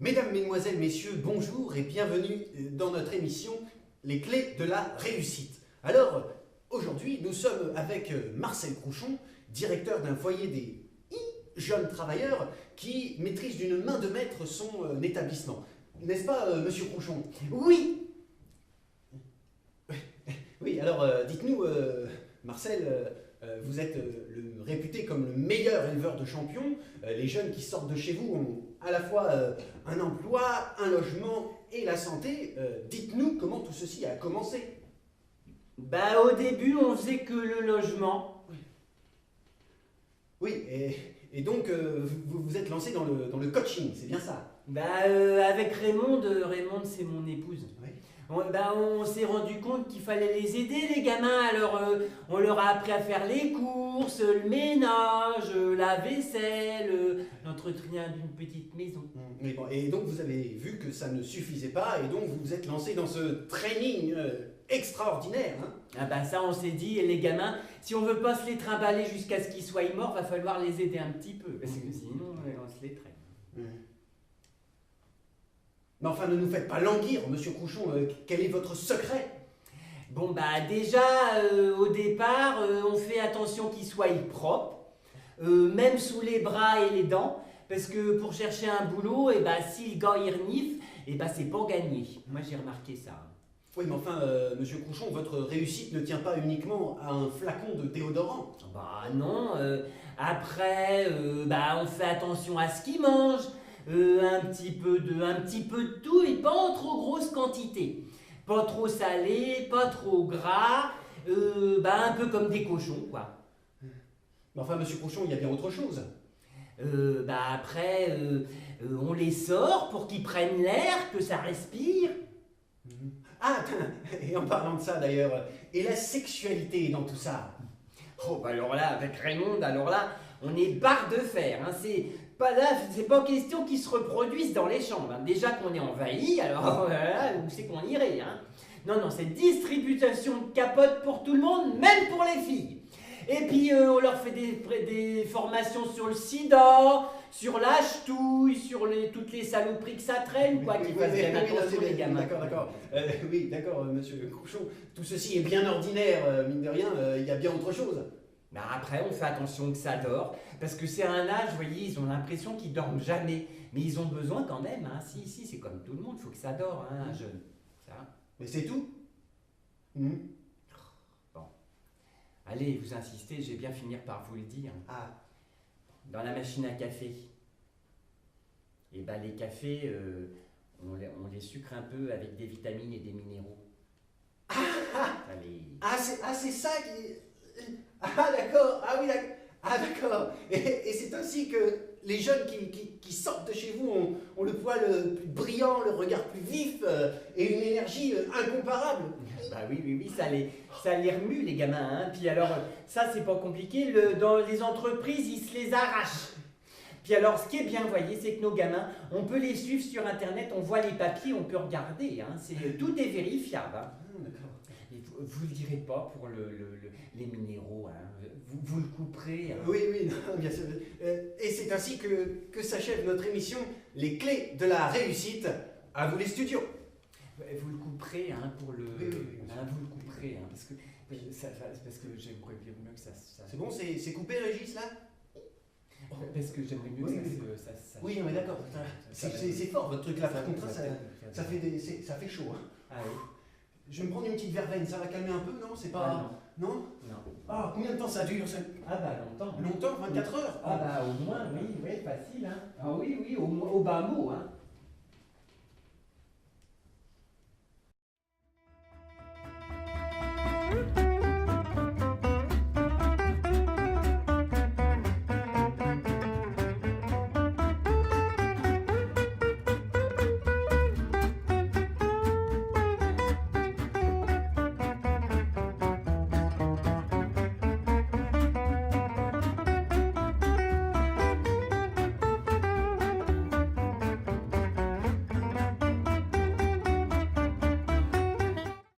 Mesdames, Mesdemoiselles, Messieurs, bonjour et bienvenue dans notre émission Les clés de la réussite. Alors, aujourd'hui, nous sommes avec Marcel Crouchon, directeur d'un foyer des jeunes travailleurs qui maîtrise d'une main de maître son établissement. N'est-ce pas, monsieur Crouchon? Oui. Oui, alors dites-nous, Marcel, vous êtes réputé comme le meilleur éleveur de champions. Les jeunes qui sortent de chez vous ont à la fois un emploi, un logement et la santé. Dites-nous comment tout ceci a commencé. Bah au début on faisait que le logement. Oui, et donc vous vous êtes lancé dans le coaching, c'est bien ça? Bah avec Raymond c'est mon épouse. Oui. On s'est rendu compte qu'il fallait les aider les gamins, alors on leur a appris à faire les courses, le ménage, la vaisselle, l'entretien d'une petite maison. Mais bon, et donc vous avez vu que ça ne suffisait pas et donc vous vous êtes lancé dans ce training extraordinaire. Hein? Ah bah ça on s'est dit, les gamins, si on veut pas se les trimballer jusqu'à ce qu'ils soient morts, va falloir les aider un petit peu, parce que sinon on se les traîne. Mais enfin, ne nous faites pas languir, monsieur Crouchon, quel est votre secret? Bon bah déjà au départ on fait attention qu'ils soient propres, même sous les bras et les dents, parce que pour chercher un boulot, et bah si le gars il renifle, et bah c'est pas gagné. Moi j'ai remarqué ça. Oui, mais enfin, monsieur Crouchon, votre réussite ne tient pas uniquement à un flacon de déodorant. Bah non, après on fait attention à ce qu'ils mangent, un petit peu de tout et pas en trop grosse quantité. Pas trop salé, pas trop gras, un peu comme des cochons quoi. Mais enfin, monsieur Crouchon, il y a bien autre chose. Après, on les sort pour qu'ils prennent l'air, que ça respire. Ah, et en parlant de ça d'ailleurs, et la sexualité dans tout ça? Oh bah alors là, avec Raymond, alors là, on est barre de fer. Hein. C'est pas question qu'ils se reproduisent dans les chambres. Hein. Déjà qu'on est envahi, alors où c'est qu'on irait hein. Non, c'est distribution de capotes pour tout le monde, même pour les filles. Et puis on leur fait des formations sur le sida, sur la ch'touille, sur toutes les saloperies que ça traîne, quoi, qu'ils fassent bien attention les gamins. D'accord. Oui, d'accord, monsieur Crouchon. Tout ceci est bien ordinaire, mine de rien, il y a bien autre chose. Bah après, on fait attention que ça dort, parce que c'est un âge, vous voyez, ils ont l'impression qu'ils dorment jamais, mais ils ont besoin quand même, hein. Si, c'est comme tout le monde, il faut que ça dort, hein, un jeune. Ça. Mais c'est tout. Bon. Allez, vous insistez, je vais bien finir par vous le dire. Ah. Dans la machine à café, et bah les cafés, on les sucre un peu avec des vitamines et des minéraux. C'est ça qui... Ah d'accord, ah oui d'accord. Ah d'accord. Et c'est ainsi que les jeunes qui sortent de chez vous ont le poil plus brillant, le regard plus vif et une énergie incomparable. Bah oui, ça les remue les gamins. Hein. Puis alors, ça c'est pas compliqué, dans les entreprises ils se les arrachent. Puis alors ce qui est bien, vous voyez, c'est que nos gamins, on peut les suivre sur internet, on voit les papiers, on peut regarder. Hein. Tout est vérifiable. Hein. Et vous le direz pas pour les minéraux, hein. Vous le couperez. Hein. Oui, non, bien sûr. Et c'est ainsi que s'achève notre émission Les clés de la réussite. À vous les studios. Vous le couperez hein, pour le. Oui, vous le couperez, hein, parce que j'aimerais bien mieux que ça. C'est bon, c'est coupé, Régis, là? Parce que j'aimerais mieux que ça. Oui, non, mais d'accord. C'est fort, votre truc là. Par contre, ça fait chaud. Hein. Ah oui. Je vais me prendre une petite verveine, ça va calmer un peu, non? C'est pas. Non? Ah, combien de temps ça dure ça? Ah bah longtemps. Longtemps? 24 heures? Ah bah au moins, oui, facile. Hein. Ah oui, au bas mot. Hein.